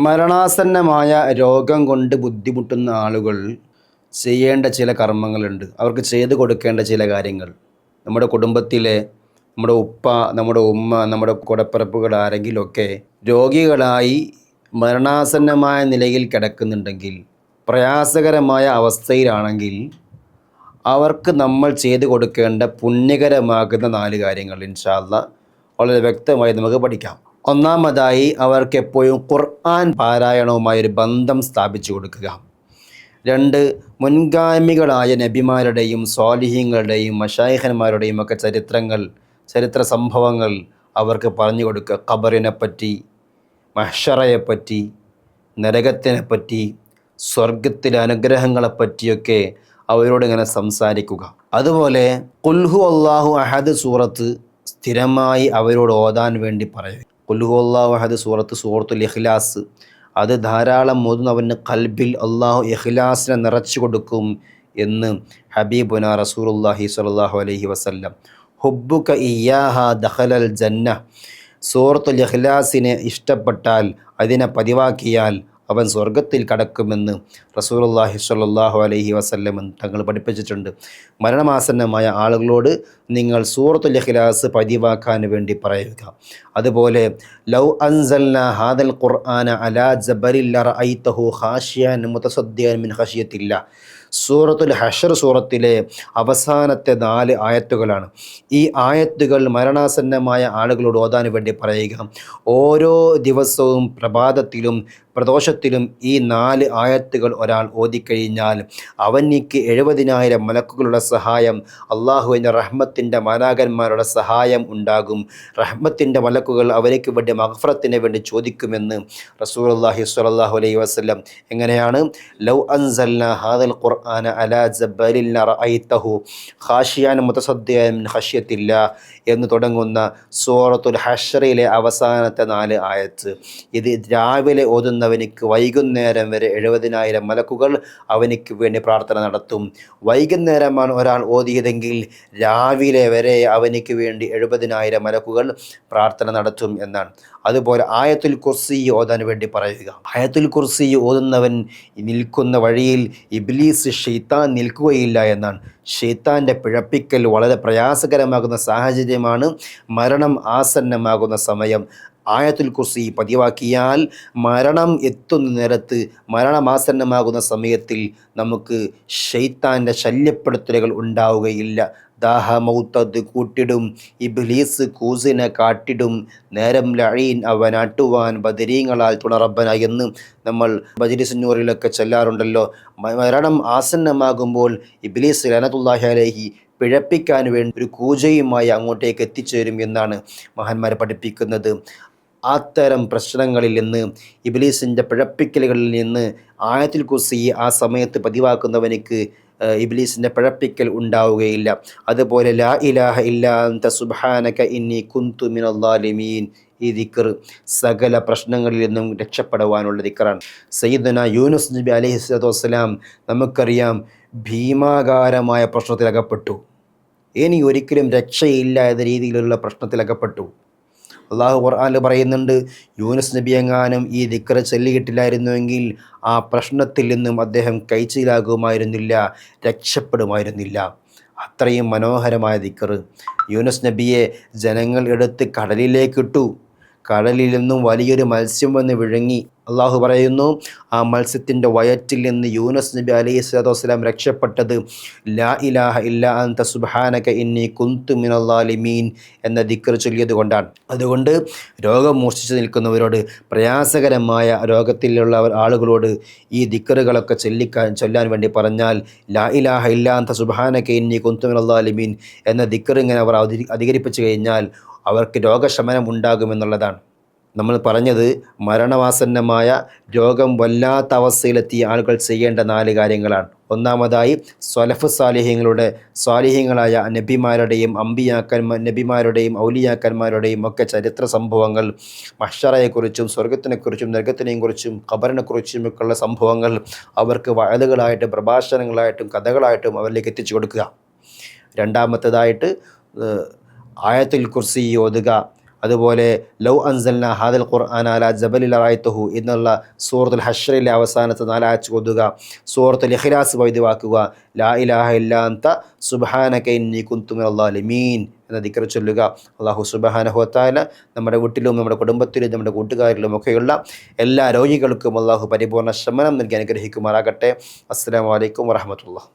മരണാസന്നമായ രോഗം കൊണ്ട് ബുദ്ധിമുട്ടുന്ന ആളുകൾ ചെയ്യേണ്ട ചില കർമ്മങ്ങളുണ്ട്. അവർക്ക് ചെയ്തു കൊടുക്കേണ്ട ചില കാര്യങ്ങൾ. നമ്മുടെ കുടുംബത്തിലെ നമ്മുടെ ഉപ്പ, നമ്മുടെ ഉമ്മ, നമ്മുടെ കൂടപ്പിറപ്പുകൾ ആരെങ്കിലുമൊക്കെ രോഗികളായി മരണാസന്നമായ നിലയിൽ കിടക്കുന്നുണ്ടെങ്കിൽ, പ്രയാസകരമായ അവസ്ഥയിലാണെങ്കിൽ അവർക്ക് നമ്മൾ ചെയ്തു കൊടുക്കേണ്ട പുണ്യകരമാകുന്ന 4 കാര്യങ്ങൾ ഇൻഷാ അല്ലാഹ് വളരെ വ്യക്തമായി നമുക്ക് പഠിക്കാം. ഒന്നാമതായി അവർക്ക് എപ്പോഴും ഖുർആൻ പാരായണവുമായൊരു ബന്ധം സ്ഥാപിച്ചു കൊടുക്കുക. 2, മുൻഗാമികളായ നബിമാരുടെയും സ്വാലിഹീങ്ങളുടെയും മശായിഖന്മാരുടെയും ഒക്കെ ചരിത്ര സംഭവങ്ങൾ അവർക്ക് പറഞ്ഞു കൊടുക്കുക. ഖബറിനെപ്പറ്റി, മഹ്ശറയെപ്പറ്റി, നരകത്തിനെപ്പറ്റി, സ്വർഗത്തിലെ അനുഗ്രഹങ്ങളെപ്പറ്റിയൊക്കെ അവരോട് ഇങ്ങനെ സംസാരിക്കുക. അതുപോലെ ഖുൽ ഹു അല്ലാഹു അഹദ് സൂറത്ത് സ്ഥിരമായി അവരോട് ഓതാൻ വേണ്ടി പറയുക. ഖുൽ ഹു അല്ലാഹു അഹദ് സൂറത്തുൽ ഇഖ്ലാസ് അത് ധാരാളം ഓതുന്നവന് ഖൽബിൽ അള്ളാഹു ഇഖ്ലാസിനെ നിറച്ചു കൊടുക്കും എന്ന് ഹബീബുന റസൂലുള്ളാഹി സ്വല്ലല്ലാഹു അലൈഹി വസല്ലം. ഹുബ്ബുക ഇയ്യാഹ ദഖലൽ ജന്ന, സൂറത്തുൽ ഇഖ്ലാസിനെ ഇഷ്ടപ്പെട്ടാൽ, അതിനെ പതിവാക്കിയാൽ അവൻ സ്വർഗത്തിൽ കടക്കുമെന്ന് റസൂലുള്ളാഹി സ്വല്ലല്ലാഹു അലൈഹി വസല്ലം തങ്ങൾ പഠിപ്പിച്ചിട്ടുണ്ട്. മരണമാസന്നമായ ആളുകളോട് നിങ്ങൾ സൂറത്തുൽ ഇഖ്ലാസ് പതിവാക്കാൻ വേണ്ടി പറയുക. അതുപോലെ ലൗ അൻസൽനാ ഹാദൽ ഖുർആന അലാ ജബലിൻ ലറഅയ്തഹു ഖാശിയൻ മുതസദ്ദിയൻ മിൻ ഖശിയത്തില്ലാ. സൂറത്തുൽ ഹശ്ർ സൂറത്തിലെ അവസാനത്തെ 4 ആയത്തുകളാണ്. ഈ ആയത്തുകൾ മരണാസന്നമായ ആളുകളോട് ഓതാൻ വേണ്ടി പറയുക. ഓരോ ദിവസവും പ്രഭാതത്തിലും പ്രദോഷത്തിലും ഈ 4 ആയത്തുകൾ ഒരാൾ ഓതിക്കഴിഞ്ഞാൽ അവനിക്ക് 70,000 മലക്കുകളുടെ സഹായം, അള്ളാഹുവിൻ്റെ റഹ്മത്തിൻ്റെ മാലാഖന്മാരുടെ സഹായം ഉണ്ടാകും. റഹ്മത്തിൻ്റെ മലക്കുകൾ അവർക്ക് വേണ്ടി മഗ്ഫിറത്തിന് വേണ്ടി ചോദിക്കുമെന്ന് റസൂലുള്ളാഹി സ്വല്ലല്ലാഹു അലൈഹി വസല്ലം. എങ്ങനെയാണ്? ലൗ അൻസൽനാ ഹാദൽ ഖുർആന അലാ ജബലിൻ ലറഅയ്തഹു ഖാശിയൻ മുതസദ്ദിയൻ മിൻ ഖശിയത്തില്ലാ എന്ന് തുടങ്ങുന്ന സൂറത്തുൽ ഹശ്റിലെ അവസാനത്തെ 4 ആയത്ത്. ഇത് രാവിലെ ഓതുന്നവനിക്ക് വൈകുന്നേരം വരെ 70,000 മലക്കുകൾ അവനിക്ക് വേണ്ടി പ്രാർത്ഥന നടത്തും. വൈകുന്നേരമാണ് ഒരാൾ ഓതിയതെങ്കിൽ രാവിലെ വരെ അവനിക്ക് വേണ്ടി 70,000 മലക്കുകൾ പ്രാർത്ഥന നടത്തും എന്നാണ്. അതുപോലെ ആയത്തുൽ കുർസി ഓതാൻ വേണ്ടി പറയുക. ആയത്തുൽ കുർസി ഓതുന്നവൻ നിൽക്കുന്ന വഴിയിൽ ഇബ്ലീസ് ശൈത്താൻ നിൽക്കുകയില്ല എന്നാണ്. ശൈത്താൻ്റെ പിഴപ്പിക്കൽ വളരെ പ്രയാസകരമാകുന്ന സാഹചര്യമാണ് മരണം ആസന്നമാകുന്ന സമയം. ആയത്തുൽ കുർസി പതിവാക്കിയാൽ മരണം എത്തുന്ന നേരത്ത്, മരണമാസന്നമാകുന്ന സമയത്തിൽ നമുക്ക് ശൈത്താൻ്റെ ശല്യപ്പെടുത്തലുകൾ ഉണ്ടാവുകയില്ല. ദാഹമൗത്തത് കൂട്ടിടും, ഇബ്ലീസ് കൂസിനെ കാട്ടിടും, നേരം ലഈൻ അവനാട്ടുവാൻ ബദരീങ്ങളാൽ തുണറബ്ബന എന്ന് നമ്മൾ മജ്ലിസുന്നൂറിലൊക്കെ ചൊല്ലാറുണ്ടല്ലോ. മരണം ആസന്നമാകുമ്പോൾ ഇബ്ലീസ് ലഅനത്തുല്ലാഹി അലൈഹി പിഴപ്പിക്കാൻ വേണ്ടി ഒരു കൂജയുമായി അങ്ങോട്ടേക്ക് എത്തിച്ചേരും എന്നാണ് മഹാന്മാരെ പഠിപ്പിക്കുന്നത്. അത്തരം പ്രശ്നങ്ങളിൽ നിന്ന്, ഇബ്ലീസിൻ്റെ പിഴപ്പിക്കലുകളിൽ നിന്ന് ആയത്തുൽ കുർസി ആ സമയത്ത് പതിവാക്കുന്നവനിക്ക് ഇബ്ലീസിൻ്റെ പിഴപ്പിക്കൽ ഉണ്ടാവുകയില്ല. അതുപോലെ ലാ ഇലാഹ ഇല്ലാ അൻത സുബ്ഹാനക ഇന്നി കുന്തു മിനൽ ളാലിമീൻ, ഈ ദിക്ർ സകല പ്രശ്നങ്ങളിൽ നിന്നും രക്ഷപ്പെടുവാനുള്ള ദിക്റാണ്. സയ്യിദുനാ യൂനുസ് നബി അലൈഹിസ്സലാത്തു വസ്സലാം നമുക്കറിയാം, ഭീമാകാരമായ പ്രശ്നത്തിലകപ്പെട്ടു. ഇനി ഒരിക്കലും രക്ഷയില്ല എന്ന രീതിയിലുള്ള പ്രശ്നത്തിലകപ്പെട്ടു. അള്ളാഹു ഖുർആനിൽ പറയുന്നുണ്ട്, യൂനുസ് നബി എങ്ങാനും ഈ ദിക്ർ ചൊല്ലിയിട്ടില്ലായിരുന്നുവെങ്കിൽ ആ പ്രശ്നത്തിൽ നിന്നും അദ്ദേഹം കൈച്ചിലാകുമായിരുന്നില്ല, രക്ഷപ്പെടുമായിരുന്നില്ല. അത്രയും മനോഹരമായ ദിക്ർ. യൂനുസ് നബിയെ ജനങ്ങൾ എടുത്ത് കടലിലേക്കിട്ടു. കടലിൽ നിന്നും വലിയൊരു മത്സ്യം വന്ന് വിഴുങ്ങി. അള്ളാഹു പറയുന്നു, ആ മത്സ്യത്തിൻ്റെ വയറ്റിൽ നിന്ന് യൂനുസ് നബി അലൈഹിസ്സലാത്തു വസ്സലാം രക്ഷപ്പെട്ടത് ലാ ഇലാഹ ഇല്ലാ അൻത സുബ്ഹാനക ഇന്നി കുന്തു മിനൽ ളാലിമീൻ എന്ന ദിക്ർ ചൊല്ലിയത് കൊണ്ടാണ്. അതുകൊണ്ട് രോഗം മൂർച്ഛിച്ചു നിൽക്കുന്നവരോട്, പ്രയാസകരമായ രോഗത്തിലുള്ള ആളുകളോട് ഈ ദിക്റുകളൊക്കെ ചൊല്ലാൻ വേണ്ടി പറഞ്ഞാൽ, ലാ ഇലാഹ ഇല്ലാ അൻത സുബ്ഹാനക ഇന്നി കുന്തു മിനൽ ളാലിമീൻ എന്ന ദിക്ർ ഇങ്ങനെ അവർ അധികരിപ്പിച്ചു കഴിഞ്ഞാൽ അവർക്ക് രോഗശമനം ഉണ്ടാകുമെന്നുള്ളതാണ്. നമ്മൾ പറഞ്ഞത് മരണവാസന്നമായ രോഗം വല്ലാത്ത അവസ്ഥയിലെത്തിയ ആളുകൾ ചെയ്യേണ്ട 4 കാര്യങ്ങളാണ്. ഒന്നാമതായി സ്വലഫ് സ്വാലിഹീങ്ങളായ നബിമാരുടെയും നബിമാരുടെയും ഔലിയാക്കന്മാരുടെയും ഒക്കെ ചരിത്ര സംഭവങ്ങൾ, മഹ്ശറയെക്കുറിച്ചും സ്വർഗത്തിനെക്കുറിച്ചും നരകത്തിനെയും കുറിച്ചും ഖബറിനെക്കുറിച്ചും ഒക്കെയുള്ള സംഭവങ്ങൾ അവർക്ക് വഅദുകളായിട്ടും പ്രഭാഷണങ്ങളായിട്ടും കഥകളായിട്ടും അവരിലേക്ക് എത്തിച്ചു കൊടുക്കുക. രണ്ടാമത്തേതായിട്ട് ആയത്തുൽ കുർസി ഓതുക. അതുപോലെ ലൗ അൻസൽന ഹാദൽ ഖുർആന അലാ ജബലിൽ റഅയ്തഹു എന്നുള്ള സൂറത്തുൽ ഹഷ്റിലെ അവസാനത്തെ 4 ആയത്ത് ഓതുക. സൂറത്തുൽ ഇഖ്ലാസ് പഴുതുവാക്കുക. ലാ ഇലാഹ ഇല്ലാ അൻത സുബ്ഹാനക ഇന്നി കുന്തു മിനൽ ളാലിമീൻ എന്ന ദിക്ർ ചൊല്ലുക. അല്ലാഹു സുബ്ഹാനഹു വ തആല നമ്മുടെ വീട്ടിലും നമ്മുടെ കുടുംബത്തിലും നമ്മുടെ കൂട്ടുകാരിലും ഒക്കെയുള്ള എല്ലാ രോഗികൾക്കും അല്ലാഹു പരിപൂർണ്ണ ശമനം നൽകി അനുഗ്രഹിക്കുമാറാകട്ടെ. അസ്സലാമു അലൈക്കും വറഹ്മത്തുള്ളാഹി.